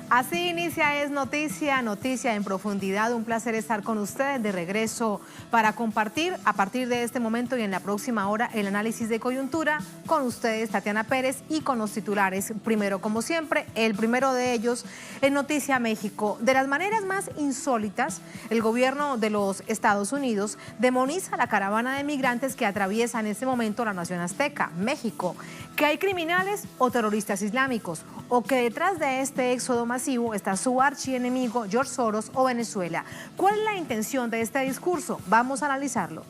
Así inicia Es Noticia, noticia en profundidad. Un placer estar con ustedes de regreso para compartir a partir de este momento y en la próxima hora el análisis de coyuntura con ustedes, Tatiana Pérez, y con los titulares. Primero, como siempre, el primero de ellos en Noticia México. De las maneras más insólitas, el gobierno de los Estados Unidos demoniza la caravana de migrantes que atraviesa en este momento la nación azteca, México. Que hay criminales o terroristas islámicos, o que detrás de este éxodo masivo está su archienemigo George Soros o Venezuela. ¿Cuál es la intención de este discurso? Vamos a analizarlo.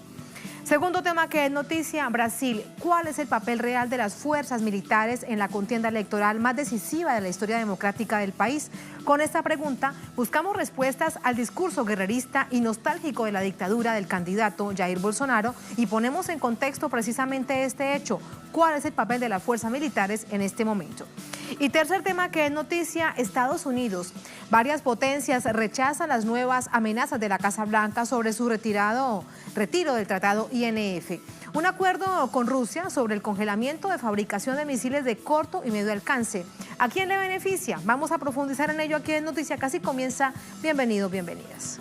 Segundo tema que es noticia, Brasil. ¿Cuál es el papel real de las fuerzas militares en la contienda electoral más decisiva de la historia democrática del país? Con esta pregunta buscamos respuestas al discurso guerrerista y nostálgico de la dictadura del candidato Jair Bolsonaro y ponemos en contexto precisamente este hecho. ¿Cuál es el papel de las fuerzas militares en este momento? Y tercer tema que es noticia, Estados Unidos. Varias potencias rechazan las nuevas amenazas de la Casa Blanca sobre su retiro del Tratado INF. Un acuerdo con Rusia sobre el congelamiento de fabricación de misiles de corto y medio alcance. ¿A quién le beneficia? Vamos a profundizar en ello aquí en Noticia. Casi comienza. Bienvenidos, bienvenidas.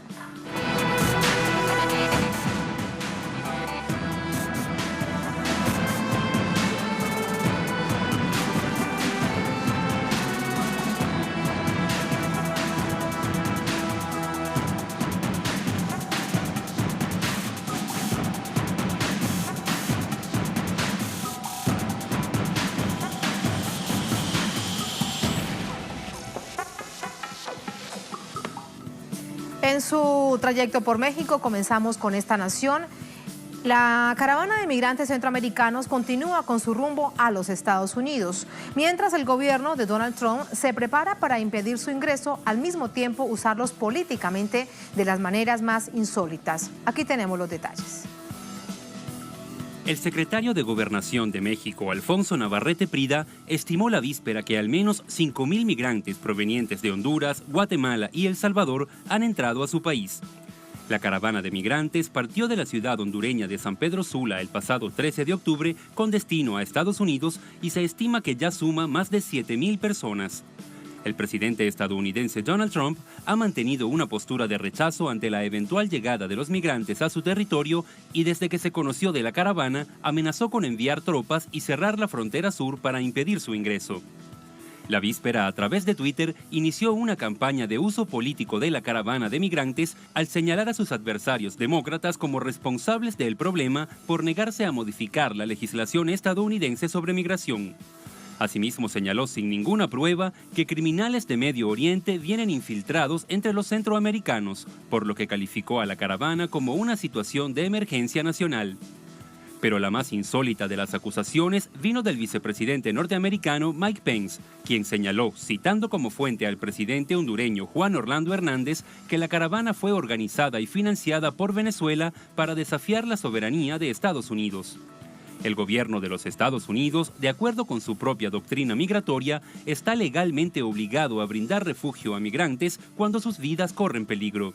En su trayecto por México comenzamos con esta nación. La caravana de migrantes centroamericanos continúa con su rumbo a los Estados Unidos, mientras el gobierno de Donald Trump se prepara para impedir su ingreso, al mismo tiempo usarlos políticamente de las maneras más insólitas. Aquí tenemos los detalles. El secretario de Gobernación de México, Alfonso Navarrete Prida, estimó la víspera que al menos 5,000 migrantes provenientes de Honduras, Guatemala y El Salvador han entrado a su país. La caravana de migrantes partió de la ciudad hondureña de San Pedro Sula el pasado 13 de octubre con destino a Estados Unidos y se estima que ya suma más de 7,000 personas. El presidente estadounidense Donald Trump ha mantenido una postura de rechazo ante la eventual llegada de los migrantes a su territorio y desde que se conoció de la caravana amenazó con enviar tropas y cerrar la frontera sur para impedir su ingreso. La víspera, a través de Twitter, inició una campaña de uso político de la caravana de migrantes al señalar a sus adversarios demócratas como responsables del problema por negarse a modificar la legislación estadounidense sobre migración. Asimismo, señaló sin ninguna prueba que criminales de Medio Oriente vienen infiltrados entre los centroamericanos, por lo que calificó a la caravana como una situación de emergencia nacional. Pero la más insólita de las acusaciones vino del vicepresidente norteamericano Mike Pence, quien señaló, citando como fuente al presidente hondureño Juan Orlando Hernández, que la caravana fue organizada y financiada por Venezuela para desafiar la soberanía de Estados Unidos. El gobierno de los Estados Unidos, de acuerdo con su propia doctrina migratoria, está legalmente obligado a brindar refugio a migrantes cuando sus vidas corren peligro.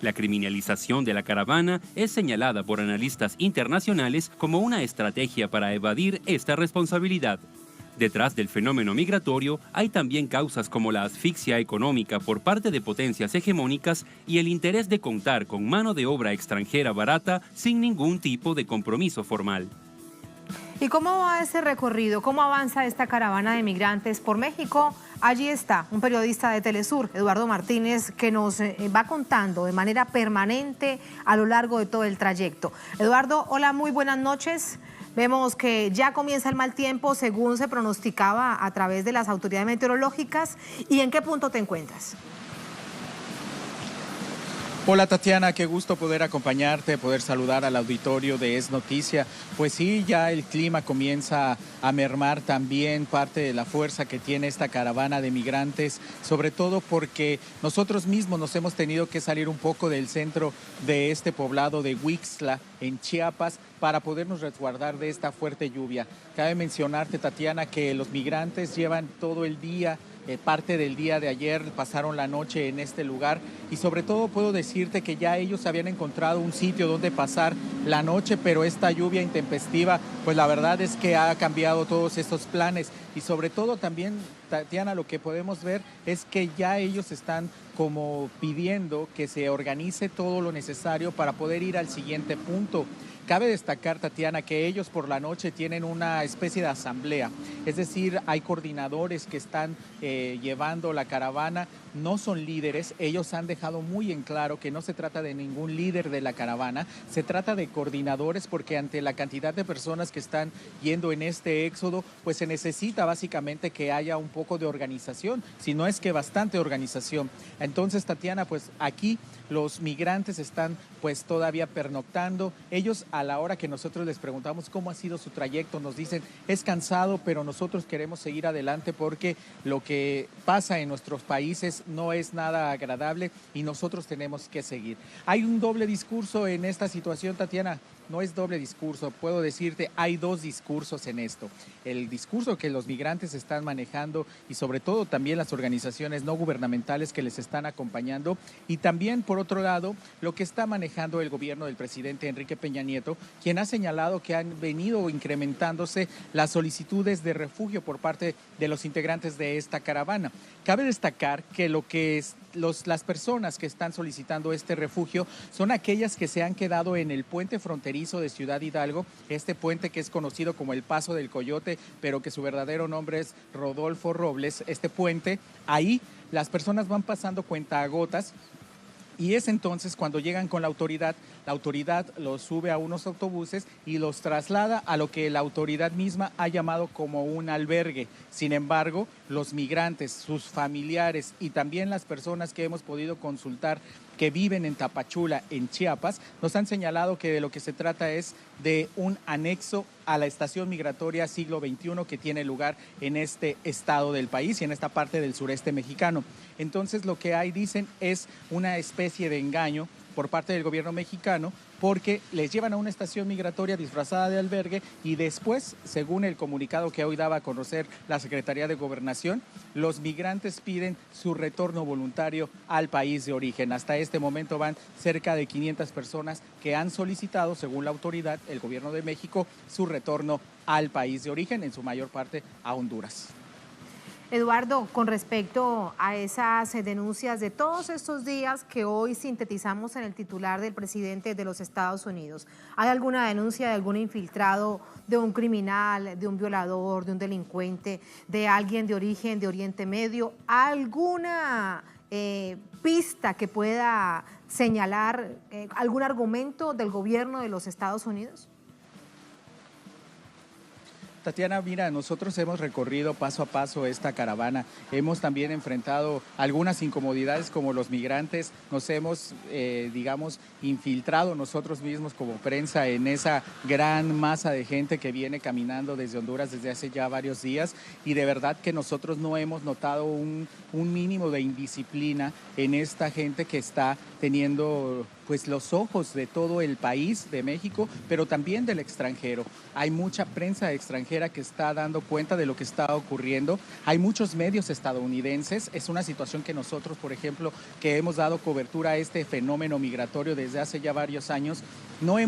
La criminalización de la caravana es señalada por analistas internacionales como una estrategia para evadir esta responsabilidad. Detrás del fenómeno migratorio hay también causas como la asfixia económica por parte de potencias hegemónicas y el interés de contar con mano de obra extranjera barata sin ningún tipo de compromiso formal. ¿Y cómo va ese recorrido? ¿Cómo avanza esta caravana de migrantes por México? Allí está un periodista de Telesur, Eduardo Martínez, que nos va contando de manera permanente a lo largo de todo el trayecto. Eduardo, hola, muy buenas noches. Vemos que ya comienza el mal tiempo según se pronosticaba a través de las autoridades meteorológicas. ¿Y en qué punto te encuentras? Hola Tatiana, qué gusto poder acompañarte, poder saludar al auditorio de Es Noticia. Pues sí, ya el clima comienza a mermar también parte de la fuerza que tiene esta caravana de migrantes, sobre todo porque nosotros mismos nos hemos tenido que salir un poco del centro de este poblado de Huixtla, en Chiapas, para podernos resguardar de esta fuerte lluvia. Cabe mencionarte, Tatiana, que los migrantes llevan todo el día parte del día de ayer pasaron la noche en este lugar y sobre todo puedo decirte que ya ellos habían encontrado un sitio donde pasar la noche, pero esta lluvia intempestiva, pues la verdad es que ha cambiado todos estos planes y sobre todo también, Tatiana, lo que podemos ver es que ya ellos están como pidiendo que se organice todo lo necesario para poder ir al siguiente punto. Cabe destacar, Tatiana, que ellos por la noche tienen una especie de asamblea, es decir, hay coordinadores que están llevando la caravana, no son líderes, ellos han dejado muy en claro que no se trata de ningún líder de la caravana, se trata de coordinadores porque ante la cantidad de personas que están yendo en este éxodo, pues se necesita básicamente que haya un poco de organización, si no es que bastante organización. Entonces, Tatiana, pues aquí los migrantes están pues todavía pernoctando, ellos a la hora que nosotros les preguntamos cómo ha sido su trayecto, nos dicen es cansado, pero nosotros queremos seguir adelante porque lo que pasa en nuestros países no es nada agradable y nosotros tenemos que seguir. Hay un doble discurso en esta situación, Tatiana. No es doble discurso, puedo decirte, hay dos discursos en esto. El discurso que los migrantes están manejando y sobre todo también las organizaciones no gubernamentales que les están acompañando y también, por otro lado, lo que está manejando el gobierno del presidente Enrique Peña Nieto, quien ha señalado que han venido incrementándose las solicitudes de refugio por parte de los integrantes de esta caravana. Cabe destacar que las personas que están solicitando este refugio son aquellas que se han quedado en el puente fronterizo de Ciudad Hidalgo, este puente que es conocido como el Paso del Coyote, pero que su verdadero nombre es Rodolfo Robles. Este puente, ahí las personas van pasando cuentagotas y es entonces cuando llegan con la autoridad los sube a unos autobuses y los traslada a lo que la autoridad misma ha llamado como un albergue. Sin embargo, los migrantes, sus familiares y también las personas que hemos podido consultar que viven en Tapachula, en Chiapas, nos han señalado que de lo que se trata es de un anexo a la estación migratoria siglo XXI que tiene lugar en este estado del país y en esta parte del sureste mexicano. Entonces lo que hay, dicen, es una especie de engaño por parte del gobierno mexicano porque les llevan a una estación migratoria disfrazada de albergue y después, según el comunicado que hoy daba a conocer la Secretaría de Gobernación, los migrantes piden su retorno voluntario al país de origen. Hasta este momento van cerca de 500 personas que han solicitado, según la autoridad, el gobierno de México, su retorno al país de origen, en su mayor parte a Honduras. Eduardo, con respecto a esas denuncias de todos estos días que hoy sintetizamos en el titular del presidente de los Estados Unidos, ¿hay alguna denuncia de algún infiltrado, de un criminal, de un violador, de un delincuente, de alguien de origen de Oriente Medio? ¿Alguna pista que pueda señalar algún argumento del gobierno de los Estados Unidos? Tatiana, mira, nosotros hemos recorrido paso a paso esta caravana, hemos también enfrentado algunas incomodidades como los migrantes, nos hemos, infiltrado nosotros mismos como prensa en esa gran masa de gente que viene caminando desde Honduras desde hace ya varios días y de verdad que nosotros no hemos notado un mínimo de indisciplina en esta gente que está teniendo pues los ojos de todo el país de México, pero también del extranjero. Hay mucha prensa extranjera que está dando cuenta de lo que está ocurriendo. Hay muchos medios estadounidenses. Es una situación que nosotros, por ejemplo, que hemos dado cobertura a este fenómeno migratorio desde hace ya varios años, no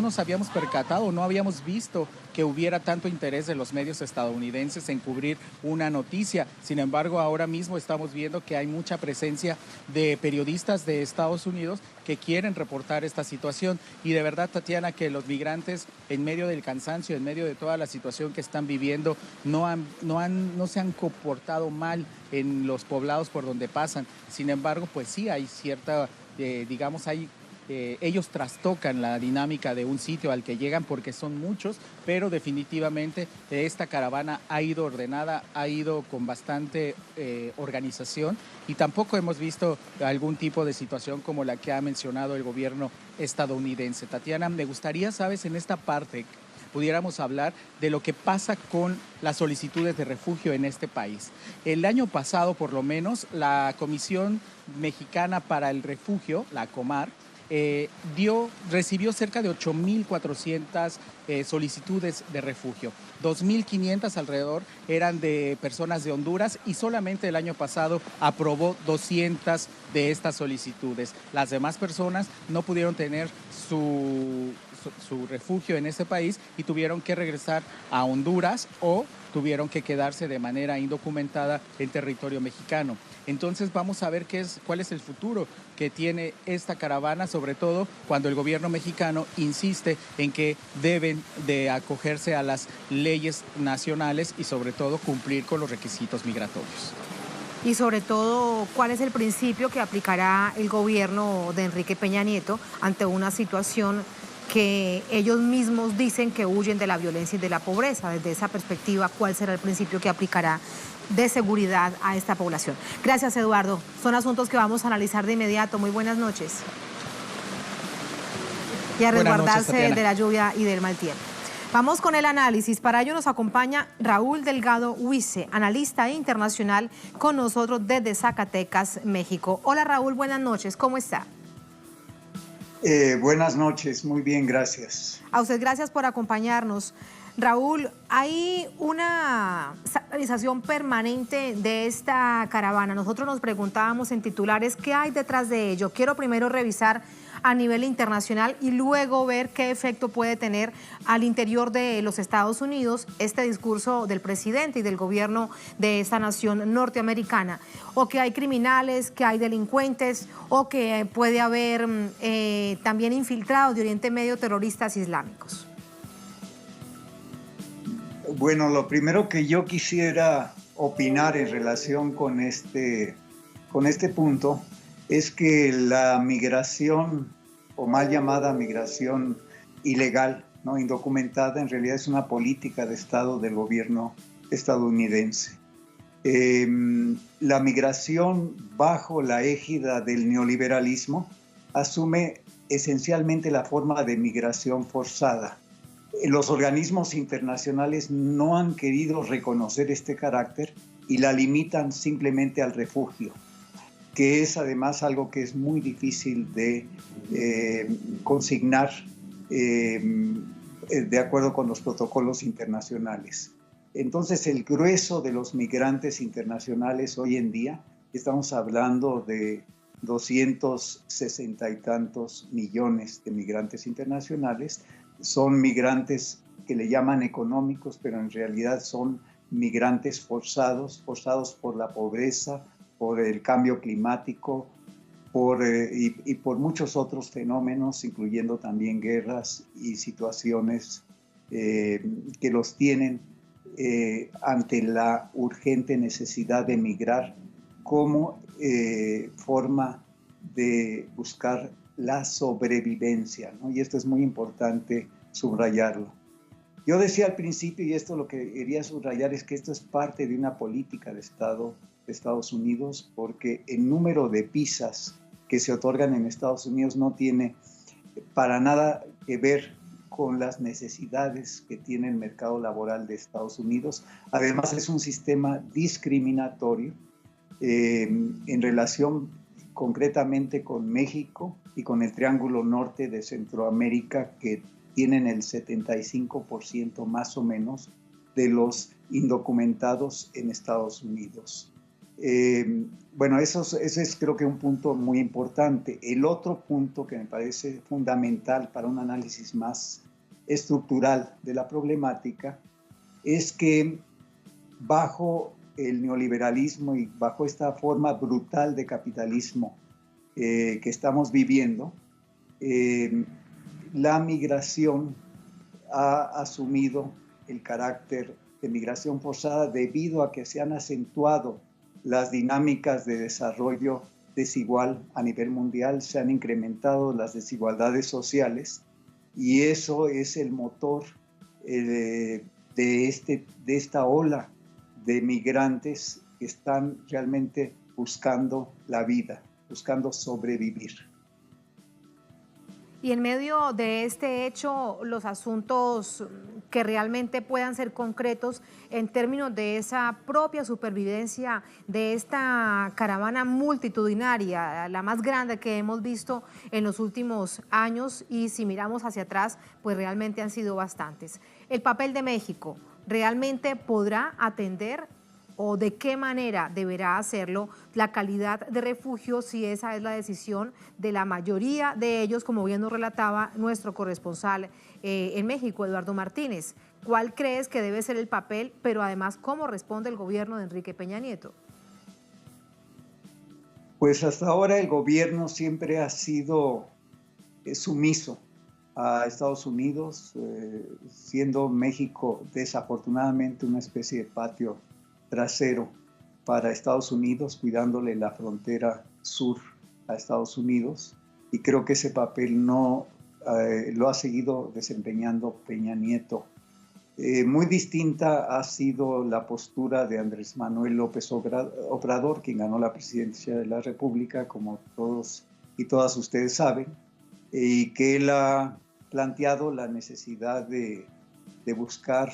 nos habíamos percatado, no habíamos visto que hubiera tanto interés de los medios estadounidenses en cubrir una noticia. Sin embargo, ahora mismo estamos viendo que hay mucha presencia de periodistas de Estados Unidos que quieren reportar esta situación. Y de verdad, Tatiana, que los migrantes, en medio del cansancio, en medio de toda la situación que están viviendo, no se han comportado mal en los poblados por donde pasan. Sin embargo, pues sí hay cierta, ellos trastocan la dinámica de un sitio al que llegan porque son muchos, pero definitivamente esta caravana ha ido ordenada, ha ido con bastante organización y tampoco hemos visto algún tipo de situación como la que ha mencionado el gobierno estadounidense. Tatiana, me gustaría, sabes, en esta parte pudiéramos hablar de lo que pasa con las solicitudes de refugio en este país. El año pasado, por lo menos, la Comisión Mexicana para el Refugio, la COMAR, recibió cerca de 8.400 solicitudes de refugio. 2.500 alrededor eran de personas de Honduras y solamente el año pasado aprobó 200 de estas solicitudes. Las demás personas no pudieron tener su refugio en ese país y tuvieron que regresar a Honduras o tuvieron que quedarse de manera indocumentada en territorio mexicano. Entonces vamos a ver cuál es el futuro que tiene esta caravana, sobre todo cuando el gobierno mexicano insiste en que deben de acogerse a las leyes nacionales y sobre todo cumplir con los requisitos migratorios. Y sobre todo, ¿cuál es el principio que aplicará el gobierno de Enrique Peña Nieto ante una situación que ellos mismos dicen que huyen de la violencia y de la pobreza? Desde esa perspectiva, ¿cuál será el principio que aplicará de seguridad a esta población? Gracias, Eduardo. Son asuntos que vamos a analizar de inmediato. Muy buenas noches. Y a resguardarse de la lluvia y del mal tiempo. Vamos con el análisis. Para ello nos acompaña Raúl Delgado Huize, analista internacional, con nosotros desde Zacatecas, México. Hola, Raúl, buenas noches. ¿Cómo está? Buenas noches, muy bien, gracias. A usted gracias por acompañarnos. Raúl, hay una satanización permanente de esta caravana. Nosotros nos preguntábamos en titulares qué hay detrás de ello. Quiero primero revisar a nivel internacional y luego ver qué efecto puede tener al interior de los Estados Unidos este discurso del presidente y del gobierno de esta nación norteamericana. O que hay criminales, que hay delincuentes, o que puede haber también infiltrados de Oriente Medio terroristas islámicos. Bueno, lo primero que yo quisiera opinar en relación con este punto es que la migración, o mal llamada migración ilegal, ¿no?, indocumentada, en realidad es una política de Estado del gobierno estadounidense. La migración bajo la égida del neoliberalismo asume esencialmente la forma de migración forzada. Los organismos internacionales no han querido reconocer este carácter y la limitan simplemente al refugio, que es además algo que es muy difícil de consignar de acuerdo con los protocolos internacionales. Entonces, el grueso de los migrantes internacionales hoy en día, estamos hablando de 260 y tantos millones de migrantes internacionales, son migrantes que le llaman económicos, pero en realidad son migrantes forzados por la pobreza, por el cambio climático, y por muchos otros fenómenos, incluyendo también guerras y situaciones que los tienen ante la urgente necesidad de migrar como forma de buscar la sobrevivencia, ¿no? Y esto es muy importante subrayarlo. Yo decía al principio, y esto lo que quería subrayar, es que esto es parte de una política de Estado de Estados Unidos, porque el número de visas que se otorgan en Estados Unidos no tiene para nada que ver con las necesidades que tiene el mercado laboral de Estados Unidos. Además, es un sistema discriminatorio en relación concretamente con México y con el Triángulo Norte de Centroamérica, que tienen el 75% más o menos de los indocumentados en Estados Unidos. Bueno, ese es creo que un punto muy importante. El otro punto que me parece fundamental para un análisis más estructural de la problemática es que bajo el neoliberalismo y bajo esta forma brutal de capitalismo que estamos viviendo, la migración ha asumido el carácter de migración forzada debido a que se han acentuado las dinámicas de desarrollo desigual a nivel mundial, se han incrementado las desigualdades sociales y eso es el motor de esta ola de migrantes que están realmente buscando la vida, buscando sobrevivir. Y en medio de este hecho, los asuntos que realmente puedan ser concretos en términos de esa propia supervivencia de esta caravana multitudinaria, la más grande que hemos visto en los últimos años, y si miramos hacia atrás, pues realmente han sido bastantes. El papel de México, ¿realmente podrá atender o de qué manera deberá hacerlo la calidad de refugio, si esa es la decisión de la mayoría de ellos, como bien nos relataba nuestro corresponsal en México, Eduardo Martínez? ¿Cuál crees que debe ser el papel, pero además cómo responde el gobierno de Enrique Peña Nieto? Pues hasta ahora el gobierno siempre ha sido sumiso a Estados Unidos, siendo México desafortunadamente una especie de patio trasero para Estados Unidos, cuidándole la frontera sur a Estados Unidos, y creo que ese papel no lo ha seguido desempeñando Peña Nieto. Muy distinta ha sido la postura de Andrés Manuel López Obrador, quien ganó la presidencia de la República, como todos y todas ustedes saben, y que él ha planteado la necesidad de buscar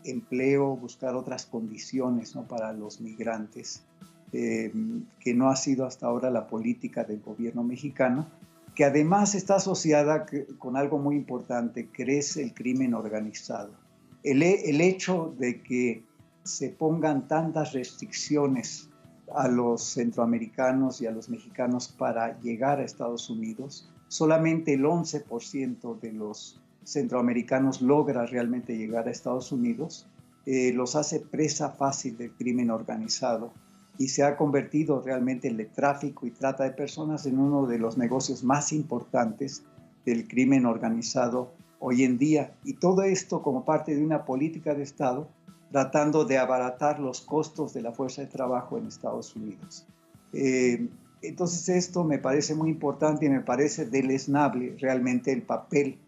empleo, buscar otras condiciones, ¿no?, para los migrantes, que no ha sido hasta ahora la política del gobierno mexicano, que además está asociada con algo muy importante, que es el crimen organizado. El hecho de que se pongan tantas restricciones a los centroamericanos y a los mexicanos para llegar a Estados Unidos, solamente el 11% de los centroamericanos logra realmente llegar a Estados Unidos, los hace presa fácil del crimen organizado, y se ha convertido realmente el tráfico y trata de personas en uno de los negocios más importantes del crimen organizado hoy en día. Y todo esto como parte de una política de Estado tratando de abaratar los costos de la fuerza de trabajo en Estados Unidos. Entonces esto me parece muy importante y me parece deleznable realmente el papel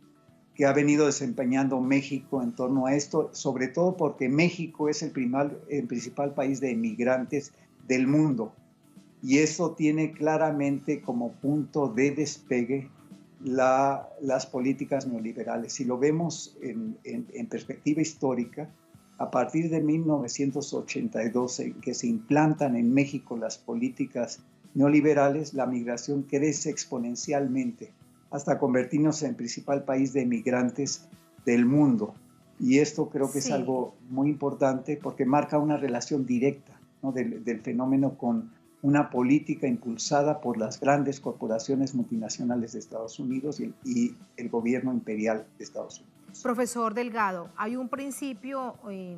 que ha venido desempeñando México en torno a esto, sobre todo porque México es el principal país de emigrantes del mundo, y eso tiene claramente como punto de despegue las políticas neoliberales. Si lo vemos en perspectiva histórica, a partir de 1982, en que se implantan en México las políticas neoliberales, la migración crece exponencialmente hasta convertirnos en el principal país de emigrantes del mundo. Y esto creo que es algo muy importante porque marca una relación directa, ¿no?, del fenómeno con una política impulsada por las grandes corporaciones multinacionales de Estados Unidos y el gobierno imperial de Estados Unidos. Profesor Delgado, hay un principio en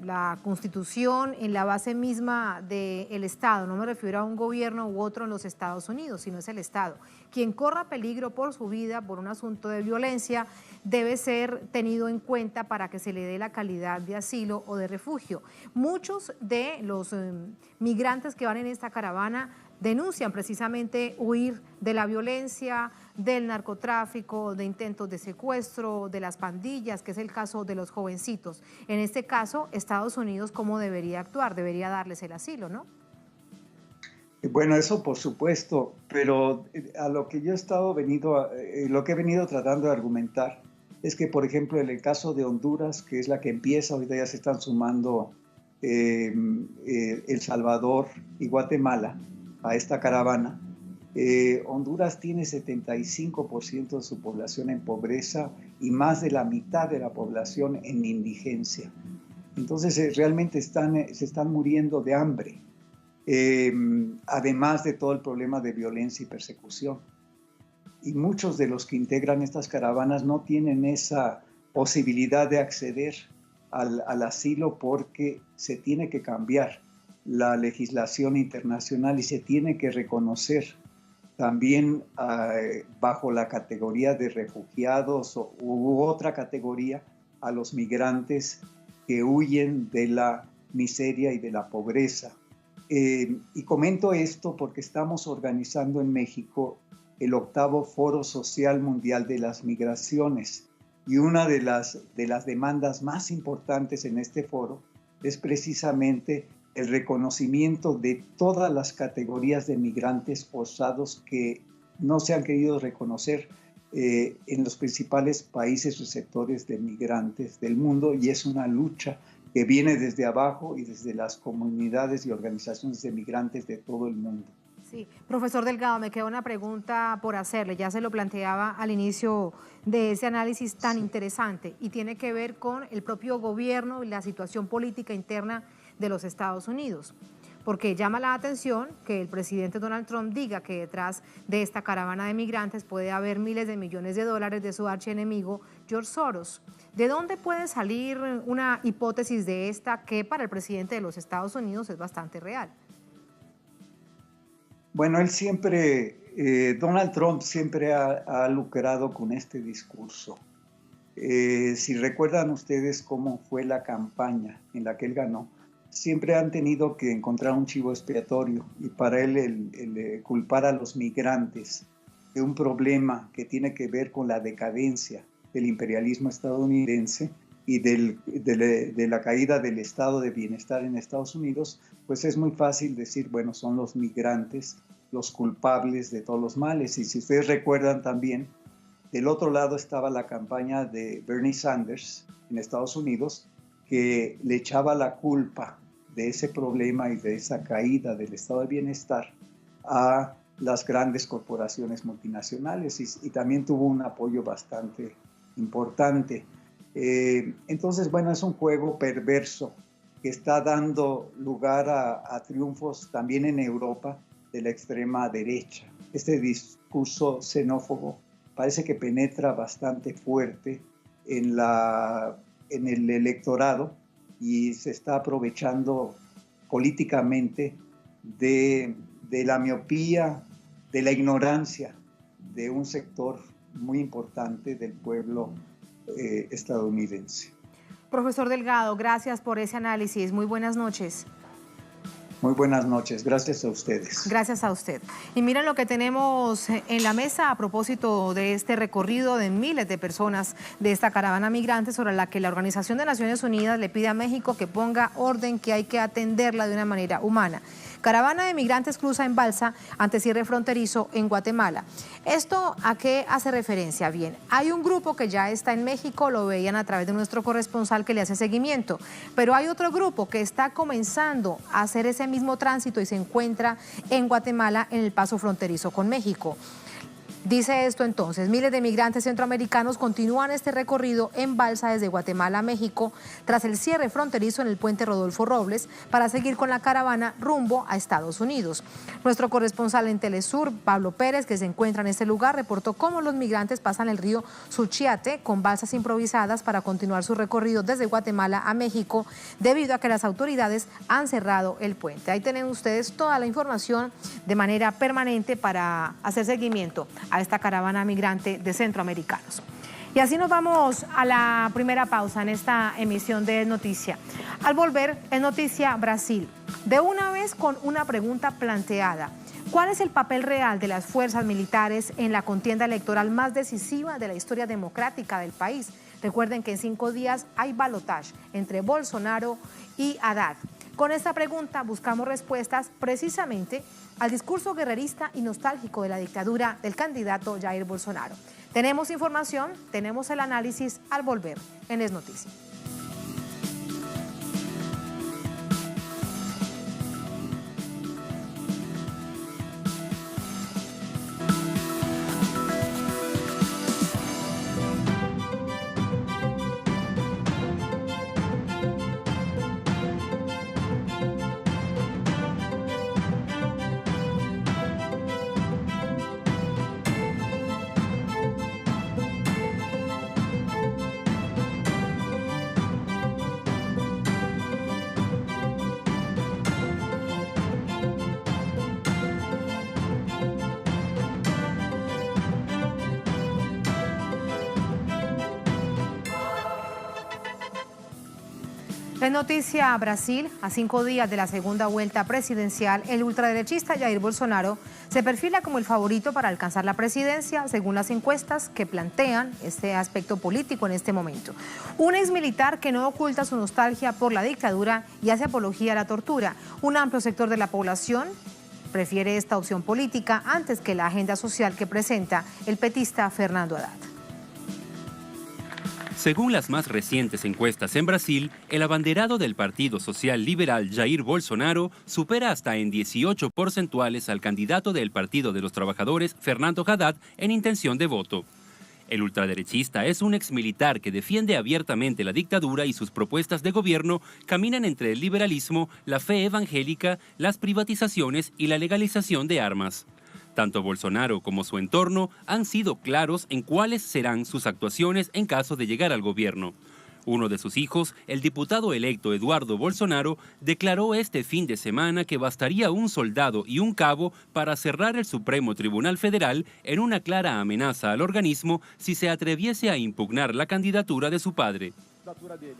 la Constitución, en la base misma del Estado, no me refiero a un gobierno u otro en los Estados Unidos, sino es el Estado. Quien corra peligro por su vida por un asunto de violencia debe ser tenido en cuenta para que se le dé la calidad de asilo o de refugio. Muchos de los migrantes que van en esta caravana denuncian precisamente huir de la violencia, del narcotráfico, de intentos de secuestro, de las pandillas, que es el caso de los jovencitos. En este caso, Estados Unidos, ¿cómo debería actuar? Debería darles el asilo, ¿no? Bueno, eso por supuesto, pero a lo que yo lo que he venido tratando de argumentar es que, por ejemplo, en el caso de Honduras, que es la que empieza, ahorita ya se están sumando El Salvador y Guatemala a esta caravana. Honduras tiene 75% de su población en pobreza y más de la mitad de la población en indigencia. Entonces realmente se están muriendo de hambre, además de todo el problema de violencia y persecución. Y muchos de los que integran estas caravanas no tienen esa posibilidad de acceder al asilo porque se tiene que cambiar la legislación internacional y se tiene que reconocer también bajo la categoría de refugiados u otra categoría a los migrantes que huyen de la miseria y de la pobreza. Y comento esto porque estamos organizando en México el 8º Foro Social Mundial de las Migraciones, y una de las demandas más importantes en este foro es precisamente el reconocimiento de todas las categorías de migrantes forzados que no se han querido reconocer en los principales países receptores de migrantes del mundo, y es una lucha que viene desde abajo y desde las comunidades y organizaciones de migrantes de todo el mundo. Sí, profesor Delgado, me queda una pregunta por hacerle. Ya se lo planteaba al inicio de ese análisis tan interesante y tiene que ver con el propio gobierno y la situación política interna de los Estados Unidos. Porque llama la atención que el presidente Donald Trump diga que detrás de esta caravana de migrantes puede haber miles de millones de dólares de su archienemigo George Soros. ¿De dónde puede salir una hipótesis de esta que para el presidente de los Estados Unidos es bastante real? Bueno, Donald Trump siempre ha lucrado con este discurso. Si recuerdan ustedes cómo fue la campaña en la que él ganó, siempre han tenido que encontrar un chivo expiatorio, y para él el culpar a los migrantes de un problema que tiene que ver con la decadencia del imperialismo estadounidense y de la caída del estado de bienestar en Estados Unidos, pues es muy fácil decir, bueno, son los migrantes los culpables de todos los males. Y si ustedes recuerdan también, del otro lado estaba la campaña de Bernie Sanders en Estados Unidos, que le echaba la culpa de ese problema y de esa caída del estado de bienestar a las grandes corporaciones multinacionales, y también tuvo un apoyo bastante importante. Entonces, bueno, es un juego perverso que está dando lugar a triunfos también en Europa de la extrema derecha. Este discurso xenófobo parece que penetra bastante fuerte en el electorado y se está aprovechando políticamente de la miopía, de la ignorancia de un sector muy importante del pueblo estadounidense. Profesor Delgado, gracias por ese análisis. Muy buenas noches. Muy buenas noches, gracias a ustedes. Gracias a usted. Y miren lo que tenemos en la mesa a propósito de este recorrido de miles de personas de esta caravana migrante, sobre la que la Organización de Naciones Unidas le pide a México que ponga orden, que hay que atenderla de una manera humana. Caravana de migrantes cruza en balsa ante cierre fronterizo en Guatemala. ¿Esto a qué hace referencia? Bien, hay un grupo que ya está en México, lo veían a través de nuestro corresponsal que le hace seguimiento, pero hay otro grupo que está comenzando a hacer ese mismo tránsito y se encuentra en Guatemala en el paso fronterizo con México. Dice esto entonces: miles de migrantes centroamericanos continúan este recorrido en balsa desde Guatemala a México tras el cierre fronterizo en el puente Rodolfo Robles para seguir con la caravana rumbo a Estados Unidos. Nuestro corresponsal en Telesur, Pablo Pérez, que se encuentra en este lugar, reportó cómo los migrantes pasan el río Suchiate con balsas improvisadas para continuar su recorrido desde Guatemala a México, debido a que las autoridades han cerrado el puente. Ahí tienen ustedes toda la información de manera permanente para hacer seguimiento a esta caravana migrante de centroamericanos. Y así nos vamos a la primera pausa en esta emisión de Es Noticia. Al volver, Es Noticia Brasil. De una vez con una pregunta planteada: ¿cuál es el papel real de las fuerzas militares en la contienda electoral más decisiva de la historia democrática del país? Recuerden que en 5 días hay balotaje entre Bolsonaro y Haddad. Con esta pregunta buscamos respuestas precisamente al discurso guerrerista y nostálgico de la dictadura del candidato Jair Bolsonaro. Tenemos información, tenemos el análisis al volver en Es Noticia. En Noticia Brasil, a 5 días de la segunda vuelta presidencial, el ultraderechista Jair Bolsonaro se perfila como el favorito para alcanzar la presidencia, según las encuestas que plantean este aspecto político en este momento. Un exmilitar que no oculta su nostalgia por la dictadura y hace apología a la tortura. Un amplio sector de la población prefiere esta opción política antes que la agenda social que presenta el petista Fernando Haddad. Según las más recientes encuestas en Brasil, el abanderado del Partido Social Liberal Jair Bolsonaro supera hasta en 18 porcentuales al candidato del Partido de los Trabajadores Fernando Haddad en intención de voto. El ultraderechista es un exmilitar que defiende abiertamente la dictadura y sus propuestas de gobierno caminan entre el liberalismo, la fe evangélica, las privatizaciones y la legalización de armas. Tanto Bolsonaro como su entorno han sido claros en cuáles serán sus actuaciones en caso de llegar al gobierno. Uno de sus hijos, el diputado electo Eduardo Bolsonaro, declaró este fin de semana que bastaría un soldado y un cabo para cerrar el Supremo Tribunal Federal en una clara amenaza al organismo si se atreviese a impugnar la candidatura de su padre.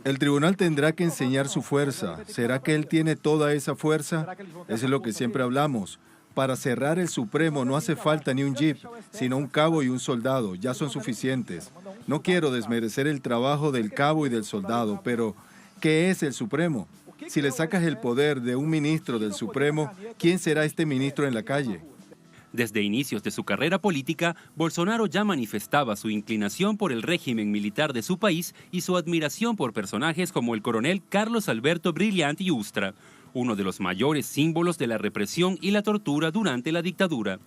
El tribunal tendrá que enseñar su fuerza. ¿Será que él tiene toda esa fuerza? Eso es lo que siempre hablamos. Para cerrar el Supremo no hace falta ni un jeep, sino un cabo y un soldado. Ya son suficientes. No quiero desmerecer el trabajo del cabo y del soldado, pero ¿qué es el Supremo? Si le sacas el poder de un ministro del Supremo, ¿quién será este ministro en la calle? Desde inicios de su carrera política, Bolsonaro ya manifestaba su inclinación por el régimen militar de su país y su admiración por personajes como el coronel Carlos Alberto Brilhante Ustra, uno de los mayores símbolos de la represión y la tortura durante la dictadura.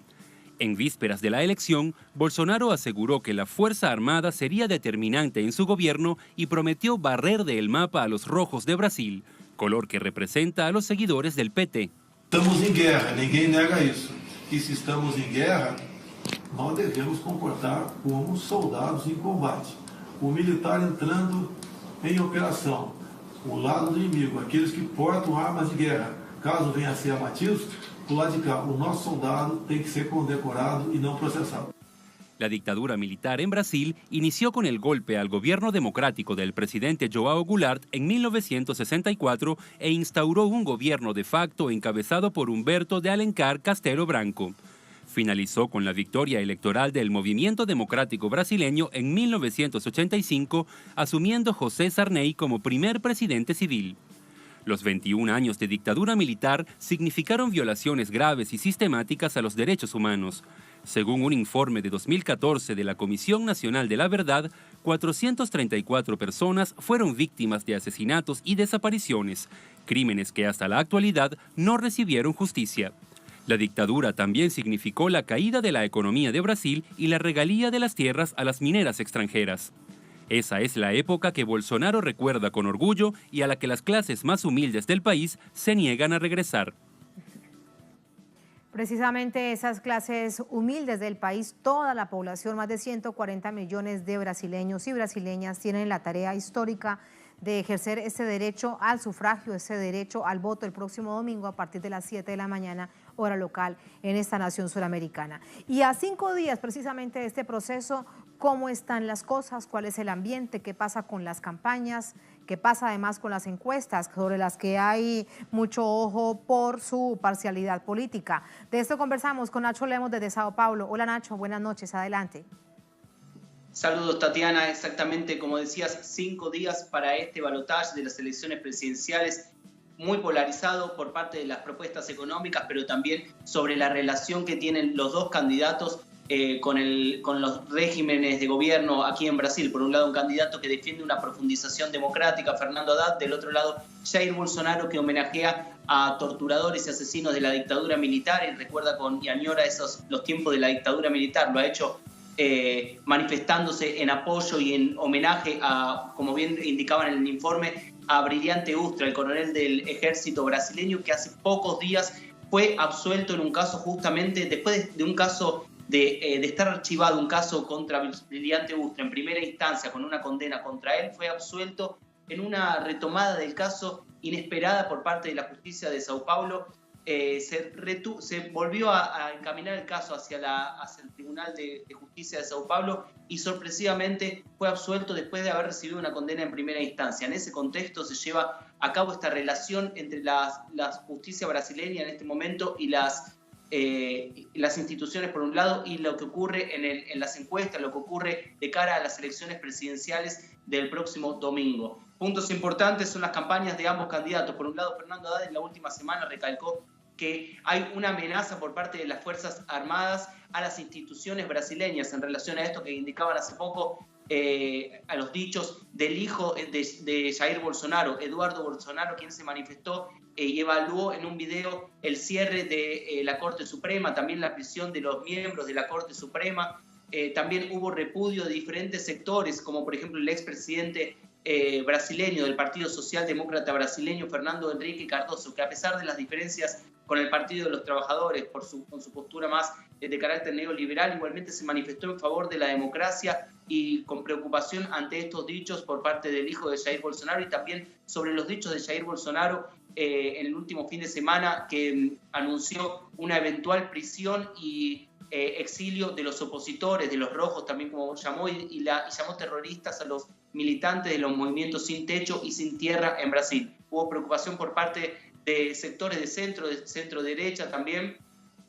En vísperas de la elección, Bolsonaro aseguró que la Fuerza Armada sería determinante en su gobierno y prometió barrer del mapa a los rojos de Brasil, color que representa a los seguidores del PT. Estamos em guerra, ninguém nega isso. E se estamos em guerra, nós devemos comportar como soldados em combate. O militar entrando em operação, o lado do inimigo, aqueles que portam armas de guerra, caso venha a ser abatidos, do lado de cá, o nosso soldado tem que ser condecorado e não processado. La dictadura militar en Brasil inició con el golpe al gobierno democrático del presidente João Goulart en 1964 e instauró un gobierno de facto encabezado por Humberto de Alencar Castelo Branco. Finalizó con la victoria electoral del Movimiento Democrático Brasileño en 1985, asumiendo José Sarney como primer presidente civil. Los 21 años de dictadura militar significaron violaciones graves y sistemáticas a los derechos humanos. Según un informe de 2014 de la Comisión Nacional de la Verdad, 434 personas fueron víctimas de asesinatos y desapariciones, crímenes que hasta la actualidad no recibieron justicia. La dictadura también significó la caída de la economía de Brasil y la regalía de las tierras a las mineras extranjeras. Esa es la época que Bolsonaro recuerda con orgullo y a la que las clases más humildes del país se niegan a regresar. Precisamente esas clases humildes del país, toda la población, más de 140 millones de brasileños y brasileñas, tienen la tarea histórica de ejercer ese derecho al sufragio, ese derecho al voto el próximo domingo a partir de las 7 de la mañana, hora local, en esta nación suramericana. Y a 5 días precisamente de este proceso, ¿cómo están las cosas? ¿Cuál es el ambiente? ¿Qué pasa con las campañas? ¿Qué pasa además con las encuestas, sobre las que hay mucho ojo por su parcialidad política? De esto conversamos con Nacho Lemos desde Sao Paulo. Hola Nacho, buenas noches, adelante. Saludos Tatiana, exactamente como decías, 5 días para este balotaje de las elecciones presidenciales, muy polarizado por parte de las propuestas económicas, pero también sobre la relación que tienen los dos candidatos con los regímenes de gobierno aquí en Brasil. Por un lado, un candidato que defiende una profundización democrática, Fernando Haddad; del otro lado, Jair Bolsonaro, que homenajea a torturadores y asesinos de la dictadura militar y recuerda y añora los tiempos de la dictadura militar. Lo ha hecho manifestándose en apoyo y en homenaje a, como bien indicaban en el informe, a Brilhante Ustra, el coronel del ejército brasileño, que hace pocos días fue absuelto en un caso, justamente después de un caso de estar archivado, un caso contra Brilhante Ustra en primera instancia con una condena contra él. Fue absuelto en una retomada del caso inesperada por parte de la justicia de Sao Paulo. Se volvió a encaminar el caso hacia el Tribunal de Justicia de Sao Paulo y sorpresivamente fue absuelto después de haber recibido una condena en primera instancia. En ese contexto se lleva a cabo esta relación entre la justicia brasileña en este momento y las instituciones por un lado, y lo que ocurre en las encuestas, lo que ocurre de cara a las elecciones presidenciales del próximo domingo. Puntos importantes son las campañas de ambos candidatos. Por un lado, Fernando Haddad en la última semana recalcó que hay una amenaza por parte de las Fuerzas Armadas a las instituciones brasileñas en relación a esto que indicaban hace poco, a los dichos del hijo de Jair Bolsonaro, Eduardo Bolsonaro, quien se manifestó y evaluó en un video el cierre de la Corte Suprema, también la prisión de los miembros de la Corte Suprema. También hubo repudio de diferentes sectores, como por ejemplo el expresidente brasileño del Partido Socialdemócrata brasileño, Fernando Henrique Cardoso, que a pesar de las diferencias con el Partido de los Trabajadores, con su postura más de carácter neoliberal, igualmente se manifestó en favor de la democracia y con preocupación ante estos dichos por parte del hijo de Jair Bolsonaro, y también sobre los dichos de Jair Bolsonaro en el último fin de semana, que anunció una eventual prisión y exilio de los opositores, de los rojos también como llamó, y llamó terroristas a los militantes de los movimientos Sin Techo y Sin Tierra en Brasil. Hubo preocupación por parte de sectores de centro derecha también,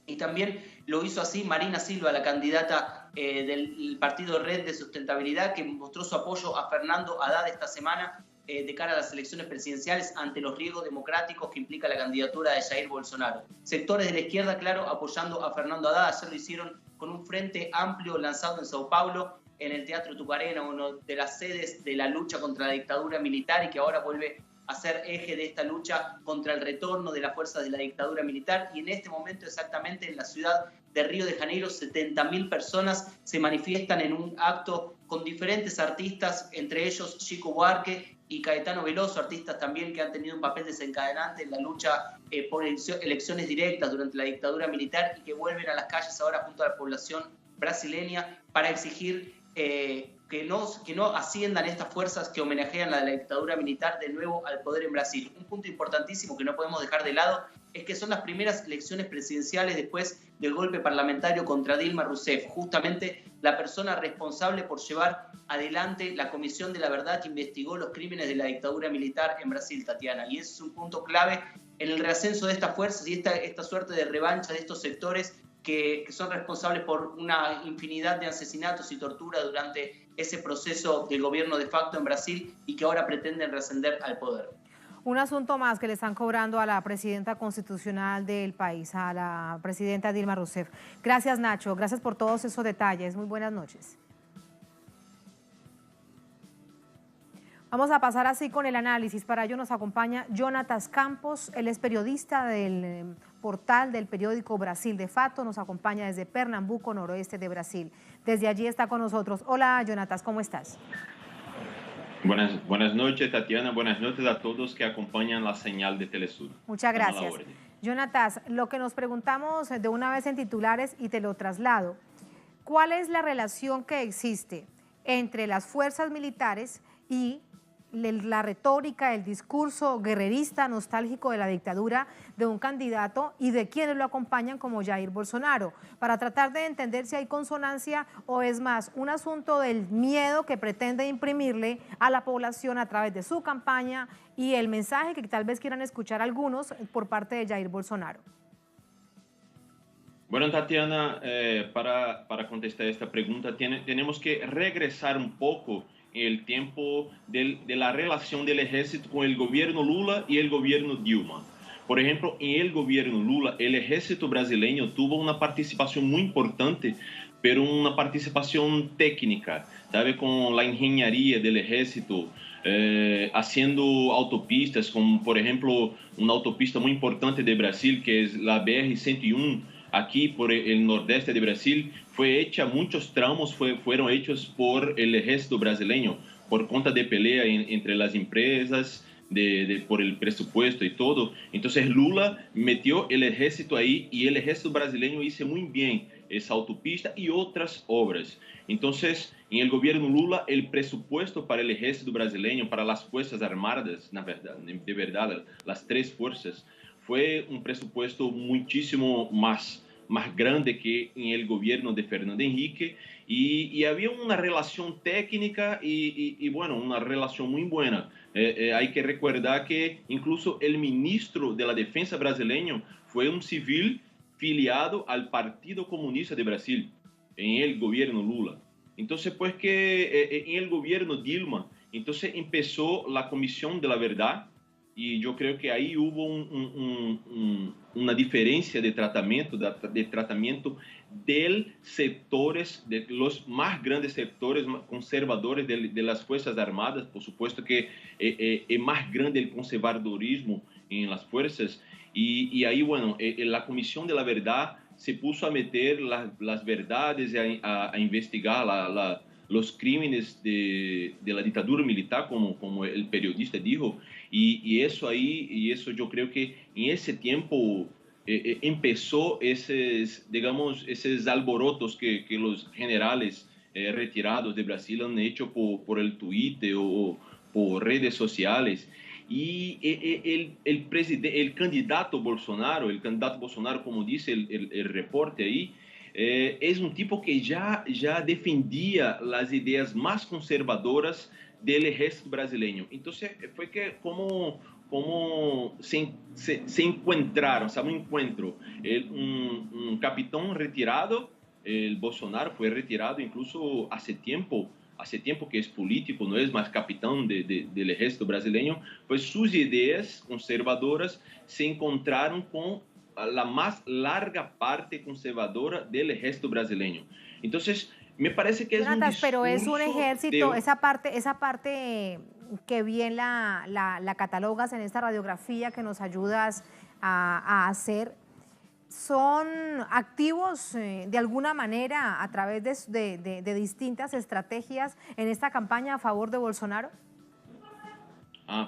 y también lo hizo así Marina Silva, la candidata del partido Red de Sustentabilidad, que mostró su apoyo a Fernando Haddad esta semana de cara a las elecciones presidenciales ante los riesgos democráticos que implica la candidatura de Jair Bolsonaro. Sectores de la izquierda, claro, apoyando a Fernando Haddad. Ayer lo hicieron con un frente amplio lanzado en Sao Paulo, en el Teatro Tucarena, una de las sedes de la lucha contra la dictadura militar, y que ahora vuelve a ser eje de esta lucha contra el retorno de las fuerzas de la dictadura militar. Y en este momento exactamente en la ciudad de Río de Janeiro 70.000 personas se manifiestan en un acto con diferentes artistas, entre ellos Chico Buarque y Caetano Veloso, artistas también que han tenido un papel desencadenante en la lucha por elecciones directas durante la dictadura militar, y que vuelven a las calles ahora junto a la población brasileña para exigir que no asciendan estas fuerzas que homenajean a la dictadura militar de nuevo al poder en Brasil. Un punto importantísimo que no podemos dejar de lado es que son las primeras elecciones presidenciales después del golpe parlamentario contra Dilma Rousseff, justamente la persona responsable por llevar adelante la Comisión de la Verdad que investigó los crímenes de la dictadura militar en Brasil, Tatiana. Y ese es un punto clave en el reascenso de estas fuerzas y esta suerte de revancha de estos sectores que son responsables por una infinidad de asesinatos y tortura durante ese proceso del gobierno de facto en Brasil, y que ahora pretenden reascender al poder. Un asunto más que le están cobrando a la presidenta constitucional del país, a la presidenta Dilma Rousseff. Gracias, Nacho, gracias por todos esos detalles. Muy buenas noches. Vamos a pasar así con el análisis. Para ello nos acompaña Jonatas Campos, él es periodista del portal del periódico Brasil de Fato, nos acompaña desde Pernambuco, noroeste de Brasil. Desde allí está con nosotros. Hola, Jonatas, ¿cómo estás? Buenas noches, Tatiana. Buenas noches a todos que acompañan la señal de Telesur. Muchas gracias. Jonatas, lo que nos preguntamos de una vez en titulares y te lo traslado. ¿Cuál es la relación que existe entre las fuerzas militares y la retórica, el discurso guerrerista, nostálgico de la dictadura de un candidato y de quienes lo acompañan como Jair Bolsonaro, para tratar de entender si hay consonancia o es más un asunto del miedo que pretende imprimirle a la población a través de su campaña y el mensaje que tal vez quieran escuchar algunos por parte de Jair Bolsonaro? Bueno, Tatiana, para contestar esta pregunta tenemos que regresar un poco el tiempo de la relación del ejército con el gobierno Lula y el gobierno Dilma. Por ejemplo, en el gobierno Lula, el ejército brasileño tuvo una participación muy importante, pero una participación técnica, ¿sabe? Con la ingeniería del ejército, haciendo autopistas, como por ejemplo una autopista muy importante de Brasil, que es la BR-101, aquí por el nordeste de Brasil, fue hecha, muchos tramos fueron hechos por el ejército brasileño, por cuenta de pelea entre las empresas, por el presupuesto y todo. Entonces Lula metió el ejército ahí y el ejército brasileño hizo muy bien esa autopista y otras obras. Entonces, en el gobierno Lula, el presupuesto para el ejército brasileño, para las fuerzas armadas, de verdad, las tres fuerzas, fue un presupuesto muchísimo más grande que en el gobierno de Fernando Henrique, y había una relación técnica y bueno, una relación muy buena. Hay que recordar que incluso el ministro de la Defensa brasileño fue un civil filiado al Partido Comunista de Brasil en el gobierno Lula. Entonces, pues que en el gobierno Dilma, entonces empezó la Comisión de la Verdad, y yo creo que ahí hubo una diferencia de tratamiento de sectores, de los más grandes sectores conservadores de las Fuerzas Armadas. Por supuesto que es más grande el conservadurismo en las fuerzas, y ahí, bueno, la Comisión de la Verdad se puso a meter las verdades, a investigar los crímenes de la dictadura militar, como el periodista dijo, y eso ahí, y eso yo creo que en ese tiempo empezó digamos, esos alborotos que los generales retirados de Brasil han hecho por el Twitter o por redes sociales. Y el candidato Bolsonaro, como dice el reporte ahí, es un tipo que ya defendía las ideas más conservadoras del ejército brasileño. Entonces fue que como se encontraron, ¿sabe? Un encuentro. Un capitán retirado, el Bolsonaro fue retirado incluso hace tiempo que es político, no es más capitán del ejército brasileño, pues sus ideas conservadoras se encontraron con la más larga parte conservadora del ejército brasileño. Entonces, me parece que Jonathan, es un discurso... pero es un ejército, esa parte que bien la catalogas en esta radiografía que nos ayudas a hacer, ¿son activos de alguna manera a través de distintas estrategias en esta campaña a favor de Bolsonaro?